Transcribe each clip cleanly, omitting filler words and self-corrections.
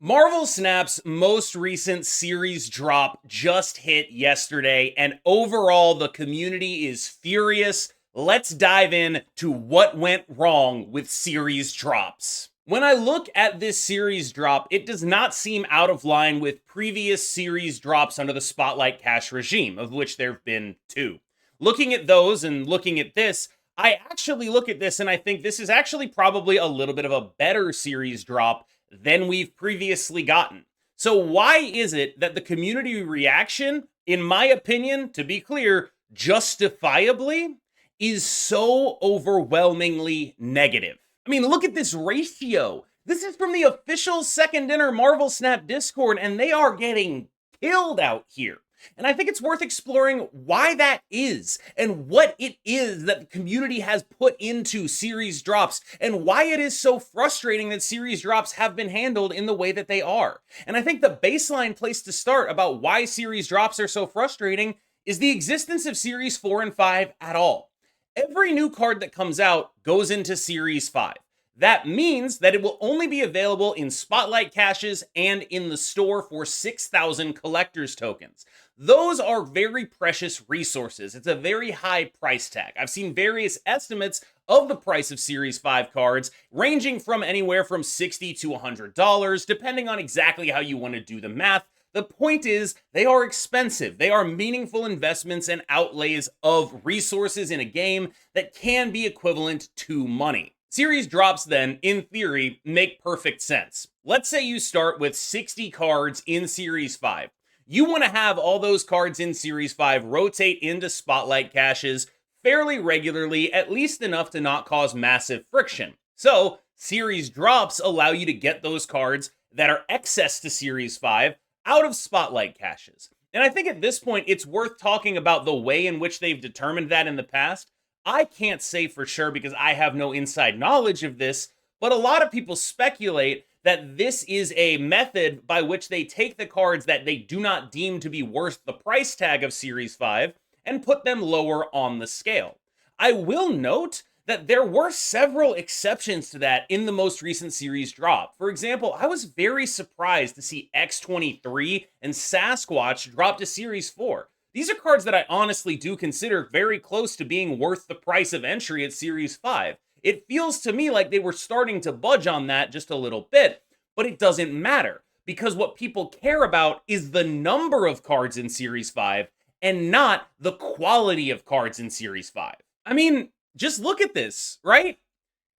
Marvel Snap's most recent series drop just hit yesterday, and overall, the community is furious. Let's dive in to what went wrong with series drops. When I look at this series drop, it does not seem out of line with previous series drops under the Spotlight Cash regime, of which there have been two. Looking at those and looking at this, I actually look at this and I think this is actually probably a little bit of a better series drop than we've previously gotten. So why is it that the community reaction, in my opinion, to be clear, justifiably, is so overwhelmingly negative? I mean, look at this ratio. This is from the official Second Dinner Marvel Snap Discord, and they are getting killed out here. And I think it's worth exploring why that is and what it is that the community has put into series drops and why it is so frustrating that series drops have been handled in the way that they are. And I think the baseline place to start about why series drops are so frustrating is the existence of series 4 and 5 at all. Every new card that comes out goes into series 5. That means that it will only be available in Spotlight Caches and in the store for 6,000 collector's tokens. Those are very precious resources. It's a very high price tag. I've seen various estimates of the price of Series 5 cards, ranging from anywhere from $60 to $100, depending on exactly how you want to do the math. The point is, they are expensive. They are meaningful investments and outlays of resources in a game that can be equivalent to money. Series drops then, in theory, make perfect sense. Let's say you start with 60 cards in Series 5. You want to have all those cards in Series 5 rotate into Spotlight Caches fairly regularly, at least enough to not cause massive friction. So, Series drops allow you to get those cards that are excess to Series 5 out of Spotlight Caches. And I think at this point, it's worth talking about the way in which they've determined that in the past. I can't say for sure because I have no inside knowledge of this, but a lot of people speculate that this is a method by which they take the cards that they do not deem to be worth the price tag of Series 5 and put them lower on the scale. I will note that there were several exceptions to that in the most recent series drop. For example, I was very surprised to see X-23 and Sasquatch drop to Series 4. These are cards that I honestly do consider very close to being worth the price of entry at Series 5. It feels to me like they were starting to budge on that just a little bit, but it doesn't matter, because what people care about is the number of cards in Series 5 and not the quality of cards in Series 5. I mean, just look at this, right?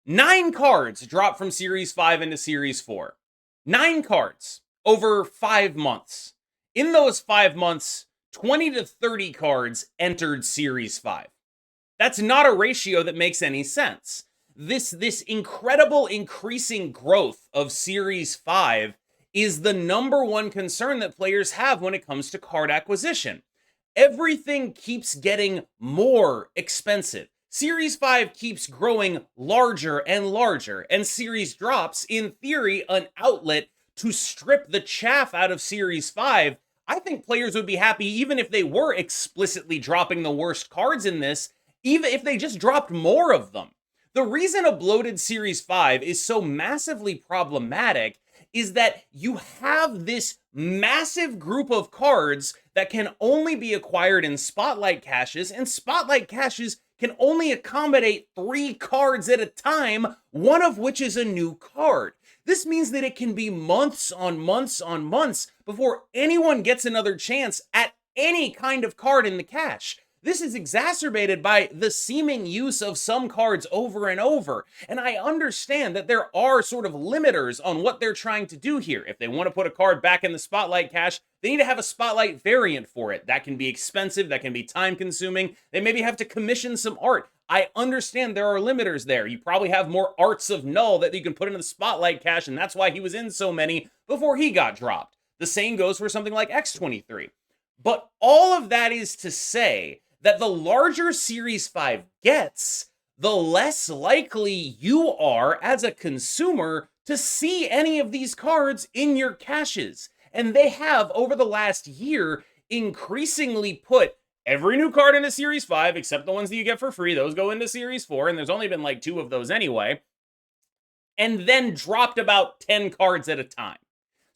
9 cards dropped from Series 5 into Series 4. 9 cards over 5 months. In those 5 months, 20 to 30 cards entered Series 5. That's not a ratio that makes any sense. This incredible increasing growth of Series 5 is the number one concern that players have when it comes to card acquisition. Everything keeps getting more expensive. Series 5 keeps growing larger and larger, and Series drops, in theory, an outlet to strip the chaff out of Series 5. I think players would be happy even if they were explicitly dropping the worst cards in this, even if they just dropped more of them. The reason a bloated Series 5 is so massively problematic is that you have this massive group of cards that can only be acquired in Spotlight Caches, and Spotlight Caches can only accommodate 3 cards at a time, one of which is a new card. This means that it can be months on months on months before anyone gets another chance at any kind of card in the cache. This is exacerbated by the seeming use of some cards over and over. And I understand that there are sort of limiters on what they're trying to do here. If they want to put a card back in the Spotlight cache, they need to have a Spotlight variant for it. That can be expensive, that can be time consuming. They maybe have to commission some art. I understand there are limiters there. You probably have more arts of Null that you can put into the Spotlight cache, and that's why he was in so many before he got dropped. The same goes for something like X-23. But all of that is to say that the larger Series 5 gets, the less likely you are as a consumer to see any of these cards in your caches. And they have, over the last year, increasingly put every new card into Series 5, except the ones that you get for free. Those go into Series 4, and there's only been like 2 of those anyway. And then dropped about 10 cards at a time.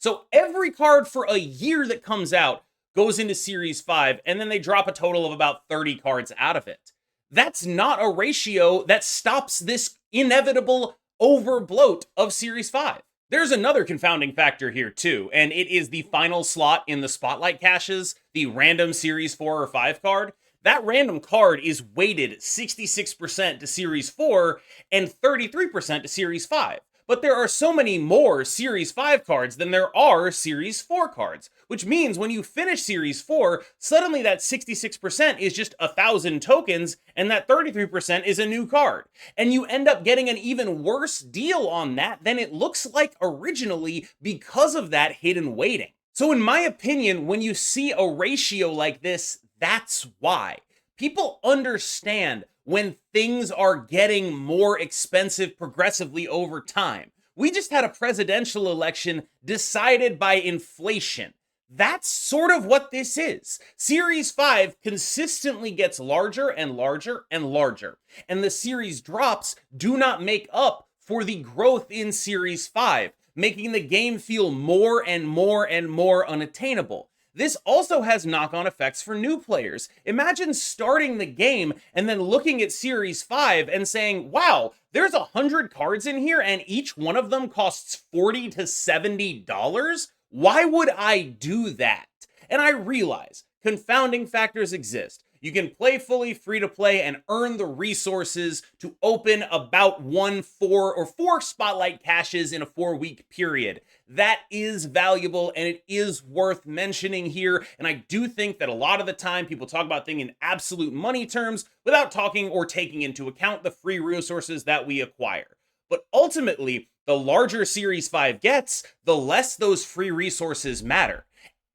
So every card for a year that comes out goes into Series 5, and then they drop a total of about 30 cards out of it. That's not a ratio that stops this inevitable overbloat of Series 5. There's another confounding factor here too, and it is the final slot in the spotlight caches, the random Series 4 or 5 card. That random card is weighted 66% to Series 4 and 33% to Series 5. But there are so many more Series 5 cards than there are Series 4 cards, which means when you finish Series 4, suddenly that 66% is just 1,000 tokens, and that 33% is a new card. And you end up getting an even worse deal on that than it looks like originally because of that hidden weighting. So in my opinion, when you see a ratio like this, that's why. People understand when things are getting more expensive progressively over time. We just had a presidential election decided by inflation. That's sort of what this is. Series 5 consistently gets larger and larger and larger, and the series drops do not make up for the growth in Series 5, making the game feel more and more and more unattainable. This also has knock-on effects for new players. Imagine starting the game and then looking at Series 5 and saying, wow, there's 100 cards in here and each one of them costs $40 to $70? Why would I do that? And I realize confounding factors exist. You can play fully free to play and earn the resources to open about 4 spotlight caches in a 4-week period. That is valuable and it is worth mentioning here. And I do think that a lot of the time people talk about things in absolute money terms without talking or taking into account the free resources that we acquire. But ultimately, the larger Series 5 gets, the less those free resources matter.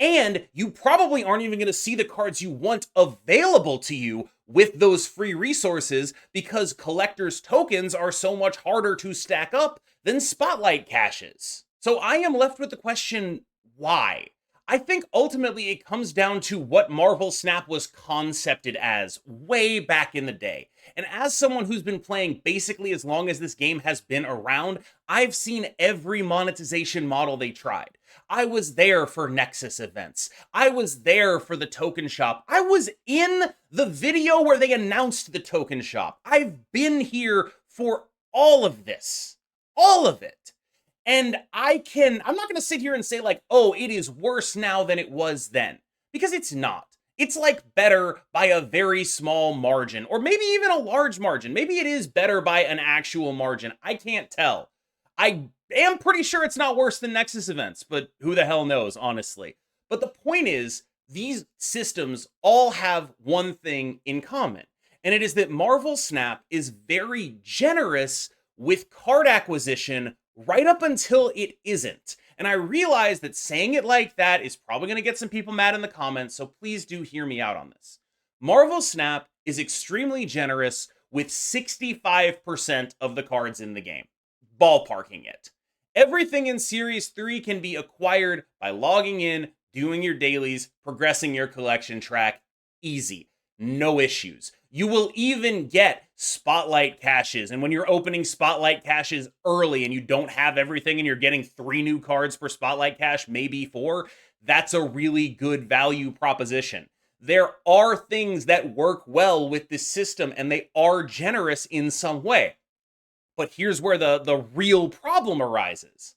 And you probably aren't even going to see the cards you want available to you with those free resources because collectors' tokens are so much harder to stack up than spotlight caches. So I am left with the question, why? I think ultimately it comes down to what Marvel Snap was concepted as way back in the day. And as someone who's been playing basically as long as this game has been around, I've seen every monetization model they tried. I was there for Nexus events. I was there for the token shop. I was in the video where they announced the token shop. I've been here for all of this. All of it. And I'm not going to sit here and say like, oh, it is worse now than it was then. Because it's not. It's like better by a very small margin, or maybe even a large margin. Maybe it is better by an actual margin. I can't tell. I am pretty sure it's not worse than Nexus events, but who the hell knows, honestly. But the point is, these systems all have one thing in common, and it is that Marvel Snap is very generous with card acquisition right up until it isn't. And I realize that saying it like that is probably going to get some people mad in the comments, so please do hear me out on this. Marvel Snap is extremely generous with 65% of the cards in the game. Ballparking it. Everything in Series 3 can be acquired by logging in, doing your dailies, progressing your collection track. Easy. No issues. You will even get spotlight caches. And when you're opening spotlight caches early and you don't have everything and you're getting 3 new cards per spotlight cache, maybe 4, that's a really good value proposition. There are things that work well with this system and they are generous in some way. But here's where the real problem arises.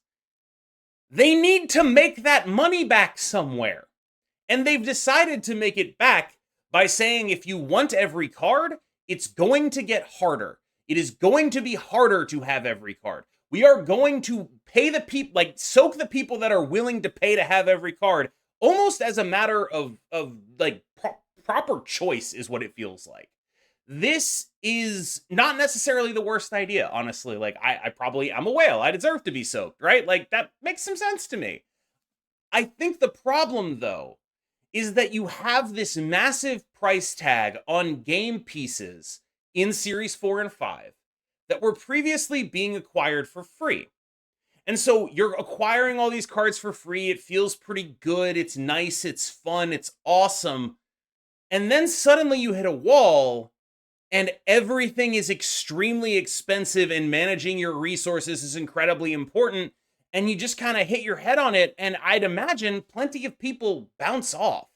They need to make that money back somewhere. And they've decided to make it back by saying if you want every card, it's going to get harder. It is going to be harder to have every card. We are going to pay the people, like soak the people that are willing to pay to have every card, almost as a matter of proper choice is what it feels like. This is not necessarily the worst idea, honestly. Like, I'm a whale. I deserve to be soaked, right? Like, that makes some sense to me. I think the problem, though, is that you have this massive price tag on game pieces in Series 4 and 5 that were previously being acquired for free. And so you're acquiring all these cards for free. It feels pretty good. It's nice. It's fun. It's awesome. And then suddenly you hit a wall and everything is extremely expensive and managing your resources is incredibly important. and you just kind of hit your head on it, and I'd imagine plenty of people bounce off.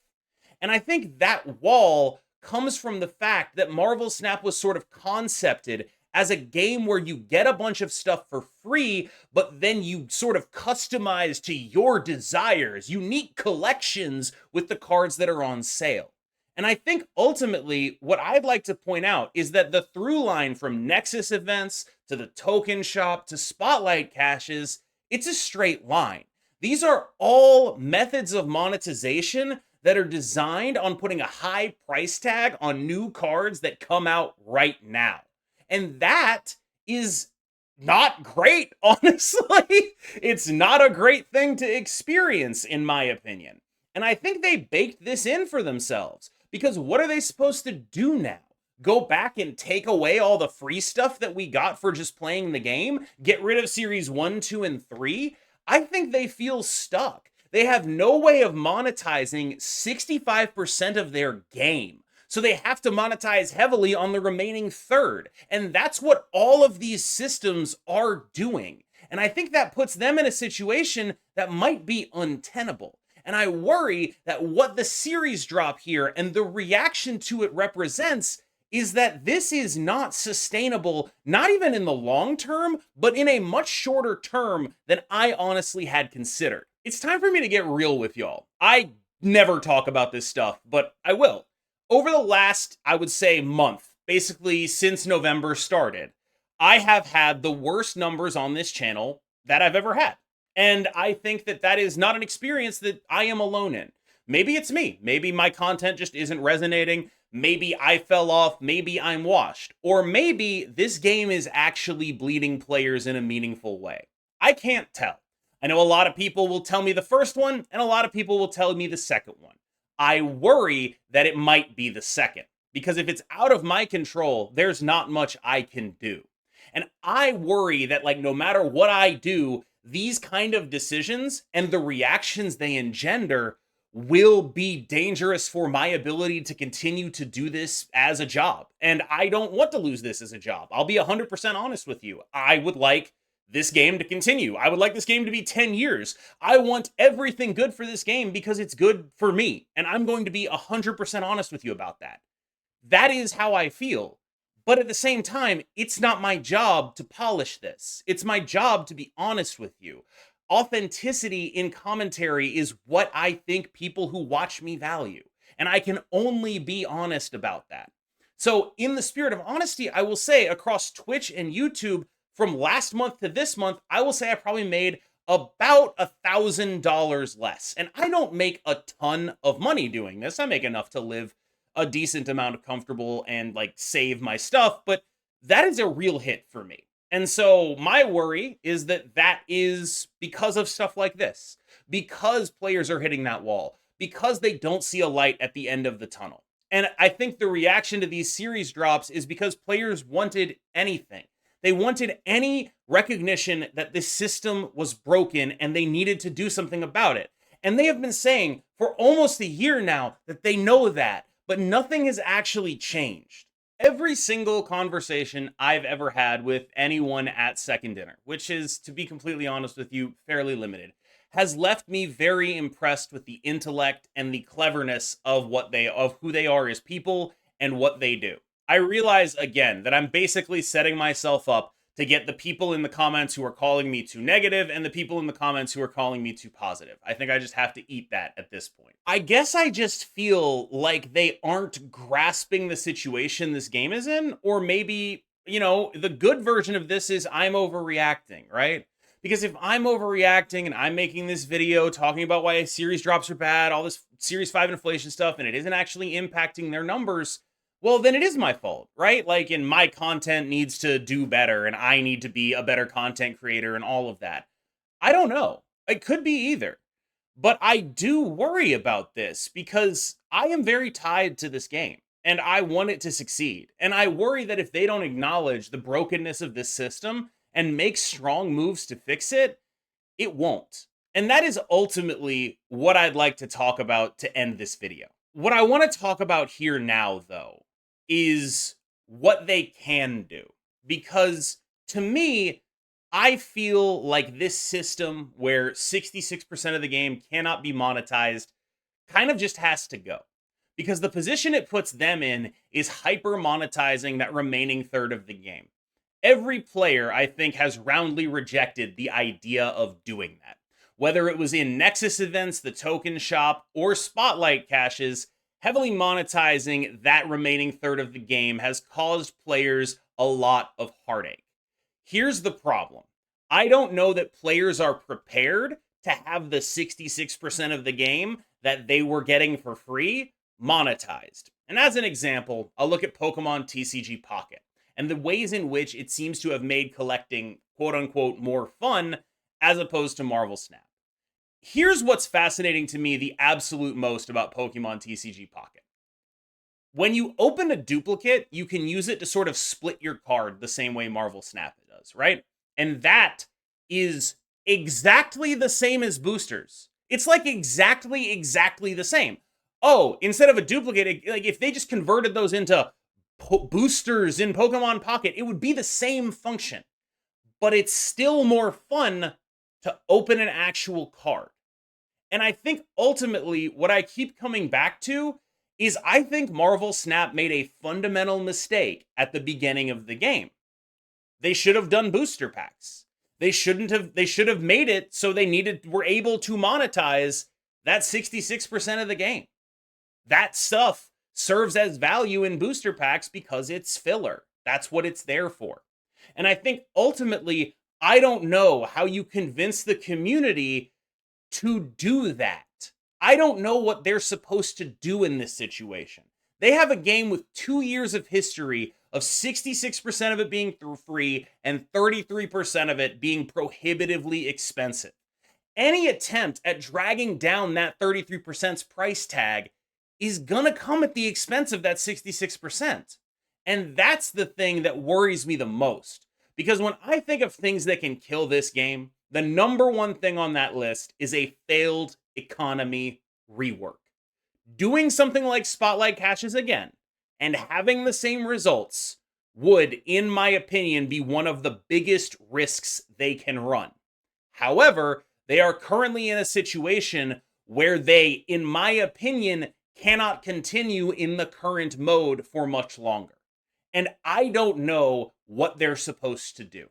And I think that wall comes from the fact that Marvel Snap was sort of concepted as a game where you get a bunch of stuff for free, but then you sort of customize to your desires, unique collections with the cards that are on sale. And I think ultimately, what I'd like to point out is that the through line from Nexus events to the token shop to spotlight caches, it's a straight line. These are all methods of monetization that are designed on putting a high price tag on new cards that come out right now. And that is not great, honestly. It's not a great thing to experience, in my opinion. And I think they baked this in for themselves, because what are they supposed to do now? Go back and take away all the free stuff that we got for just playing the game? Get rid of Series 1, 2, and 3? I think they feel stuck. They have no way of monetizing 65% of their game. So they have to monetize heavily on the remaining third. And that's what all of these systems are doing. And I think that puts them in a situation that might be untenable. And I worry that what the series drop here and the reaction to it represents is that this is not sustainable, not even in the long term, but in a much shorter term than I honestly had considered. It's time for me to get real with y'all. I never talk about this stuff, but I will. Over the last, I would say, month, basically since November started, I have had the worst numbers on this channel that I've ever had. And I think that that is not an experience that I am alone in. Maybe it's me. Maybe my content just isn't resonating. Maybe I fell off. Maybe I'm washed. Or maybe this game is actually bleeding players in a meaningful way. I can't tell. I know a lot of people will tell me the first one, and a lot of people will tell me the second one. I worry that it might be the second, because if it's out of my control, there's not much I can do. And I worry that, like, no matter what I do, these kind of decisions and the reactions they engender will be dangerous for my ability to continue to do this as a job. And I don't want to lose this as a job. I'll be 100% honest with you. I would like this game to continue. I would like this game to be 10 years. I want everything good for this game because it's good for me. And I'm going to be 100% honest with you about that. That is how I feel. But at the same time, it's not my job to polish this. It's my job to be honest with you. Authenticity in commentary is what I think people who watch me value. And I can only be honest about that. So in the spirit of honesty, I will say across Twitch and YouTube, from last month to this month, I will say I probably made about $1,000 less. And I don't make a ton of money doing this. I make enough to live a decent amount of comfortable and like save my stuff, but that is a real hit for me. And so my worry is that that is because of stuff like this, because players are hitting that wall, because they don't see a light at the end of the tunnel. And I think the reaction to these series drops is because players wanted anything. They wanted any recognition that this system was broken and they needed to do something about it. And they have been saying for almost a year now that they know that, but nothing has actually changed. Every single conversation I've ever had with anyone at Second Dinner, which is, to be completely honest with you, fairly limited, has left me very impressed with the intellect and the cleverness of who they are as people and what they do. I realize again that I'm basically setting myself up to get the people in the comments who are calling me too negative and the people in the comments who are calling me too positive. I think I just have to eat that at this point. I guess I just feel like they aren't grasping the situation this game is in, or maybe, you know, the good version of this is I'm overreacting, right? Because if I'm overreacting and I'm making this video talking about why series drops are bad, all this Series 5 inflation stuff, and it isn't actually impacting their numbers, well, then it is my fault, right? Like, and my content needs to do better, and I need to be a better content creator and all of that. I don't know. It could be either. But I do worry about this because I am very tied to this game, and I want it to succeed. And I worry that if they don't acknowledge the brokenness of this system and make strong moves to fix it, it won't. And that is ultimately what I'd like to talk about to end this video. What I want to talk about here now, though, is what they can do. Because to me, I feel like this system where 66% of the game cannot be monetized kind of just has to go. Because the position it puts them in is hyper monetizing that remaining third of the game. Every player, I think, has roundly rejected the idea of doing that. Whether it was in Nexus events, the token shop, or spotlight caches, heavily monetizing that remaining third of the game has caused players a lot of heartache. Here's the problem. I don't know that players are prepared to have the 66% of the game that they were getting for free monetized. And as an example, I'll look at Pokemon TCG Pocket and the ways in which it seems to have made collecting quote unquote more fun as opposed to Marvel Snap. Here's what's fascinating to me the absolute most about Pokemon TCG Pocket. When you open a duplicate, you can use it to sort of split your card the same way Marvel Snap does, right? And that is exactly the same as boosters. It's like exactly the same. Oh, instead of a duplicate, like if they just converted those into boosters in Pokemon Pocket, it would be the same function. But it's still more fun to open an actual card. And I think ultimately what I keep coming back to is I think Marvel Snap made a fundamental mistake at the beginning of the game. They should have done booster packs. They should have made it so were able to monetize that 66% of the game. That stuff serves as value in booster packs because it's filler. That's what it's there for. And I think ultimately, I don't know how you convince the community to do that. I don't know what they're supposed to do in this situation. They have a game with 2 years of history of 66% of it being free and 33% of it being prohibitively expensive. Any attempt at dragging down that 33% price tag is gonna come at the expense of that 66%. And that's the thing that worries me the most. Because when I think of things that can kill this game, the number one thing on that list is a failed economy rework. Doing something like Spotlight Caches again and having the same results would, in my opinion, be one of the biggest risks they can run. However, they are currently in a situation where they, in my opinion, cannot continue in the current mode for much longer. And I don't know what they're supposed to do.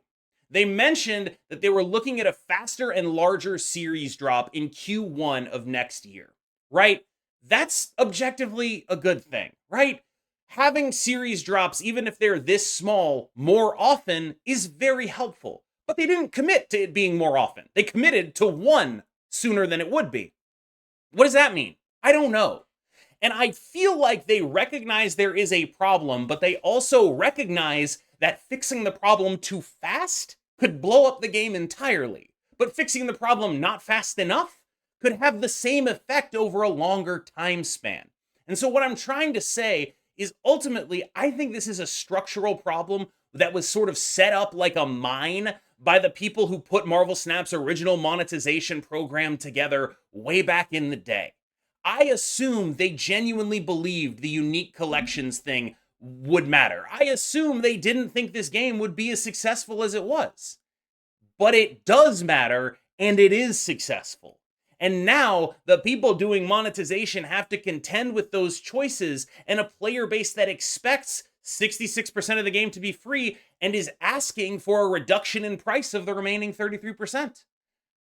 They mentioned that they were looking at a faster and larger series drop in Q1 of next year, right? That's objectively a good thing, right? Having series drops, even if they're this small, more often is very helpful. But they didn't commit to it being more often. They committed to one sooner than it would be. What does that mean? I don't know. And I feel like they recognize there is a problem, but they also recognize that fixing the problem too fast could blow up the game entirely. But fixing the problem not fast enough could have the same effect over a longer time span. And so what I'm trying to say is ultimately, I think this is a structural problem that was sort of set up like a mine by the people who put Marvel Snap's original monetization program together way back in the day. I assume they genuinely believed the unique collections thing would matter. I assume they didn't think this game would be as successful as it was. But it does matter, and it is successful. And now the people doing monetization have to contend with those choices and a player base that expects 66% of the game to be free and is asking for a reduction in price of the remaining 33%.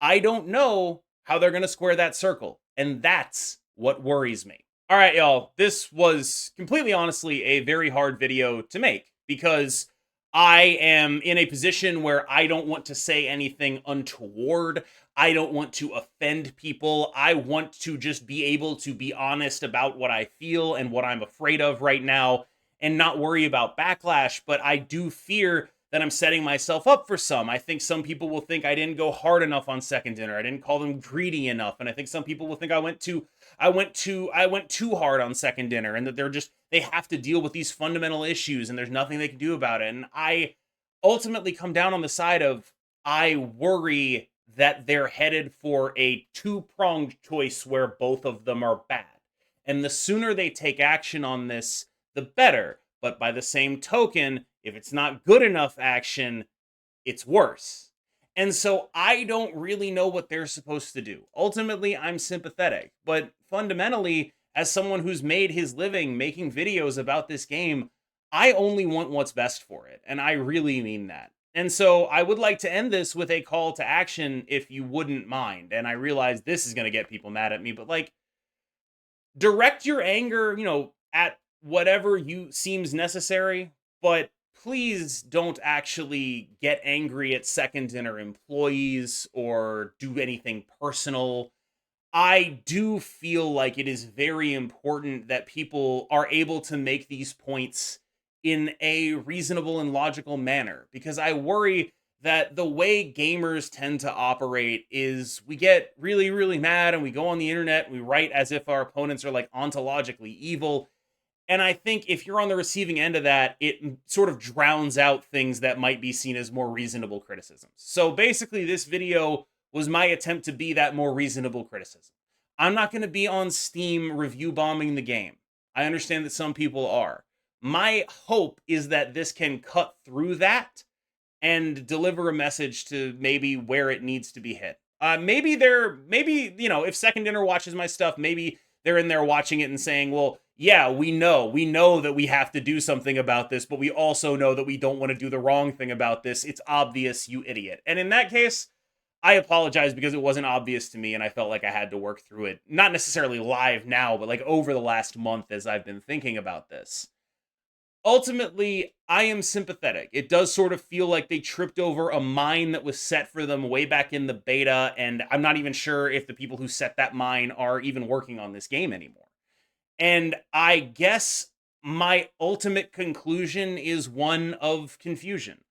I don't know how they're going to square that circle, and that's what worries me. All right, y'all, this was completely honestly a very hard video to make because I am in a position where I don't want to say anything untoward. I don't want to offend people. I want to just be able to be honest about what I feel and what I'm afraid of right now and not worry about backlash. But I do fear that I'm setting myself up for some. I think some people will think I didn't go hard enough on Second Dinner. I didn't call them greedy enough. And I think some people will think I went too hard on Second Dinner and that they have to deal with these fundamental issues and there's nothing they can do about it. And I ultimately come down on the side of I worry that they're headed for a two-pronged choice where both of them are bad. And the sooner they take action on this, the better. But by the same token, if it's not good enough action, it's worse. And so I don't really know what they're supposed to do. Ultimately, I'm sympathetic, but fundamentally, as someone who's made his living making videos about this game, I only want what's best for it. And I really mean that. And so I would like to end this with a call to action if you wouldn't mind. And I realize this is going to get people mad at me, but like, direct your anger, at whatever you seems necessary, but please don't actually get angry at second dinner employees or do anything personal. I do feel like it is very important that people are able to make these points in a reasonable and logical manner because I worry that the way gamers tend to operate is we get really, really mad and we go on the internet and we write as if our opponents are like ontologically evil. And I think if you're on the receiving end of that, it sort of drowns out things that might be seen as more reasonable criticisms. So basically, this video was my attempt to be that more reasonable criticism. I'm not going to be on Steam review bombing the game. I understand that some people are. My hope is that this can cut through that and deliver a message to maybe where it needs to be hit. Maybe, if Second Dinner watches my stuff, maybe they're in there watching it and saying, well, yeah, we know that we have to do something about this, but we also know that we don't want to do the wrong thing about this. It's obvious, you idiot. And in that case, I apologize because it wasn't obvious to me and I felt like I had to work through it. Not necessarily live now, but like over the last month as I've been thinking about this. Ultimately, I am sympathetic. It does sort of feel like they tripped over a mine that was set for them way back in the beta, and I'm not even sure if the people who set that mine are even working on this game anymore. And I guess my ultimate conclusion is one of confusion.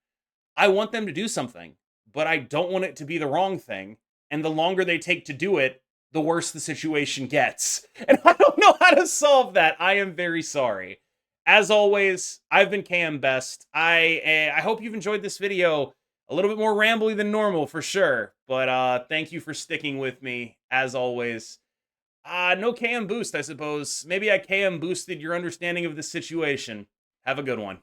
I want them to do something, but I don't want it to be the wrong thing. And the longer they take to do it, the worse the situation gets. And I don't know how to solve that. I am very sorry. As always, I've been KM Best. I hope you've enjoyed this video. A little bit more rambly than normal for sure, but thank you for sticking with me as always. No KM boost, I suppose. Maybe I KM boosted your understanding of the situation. Have a good one.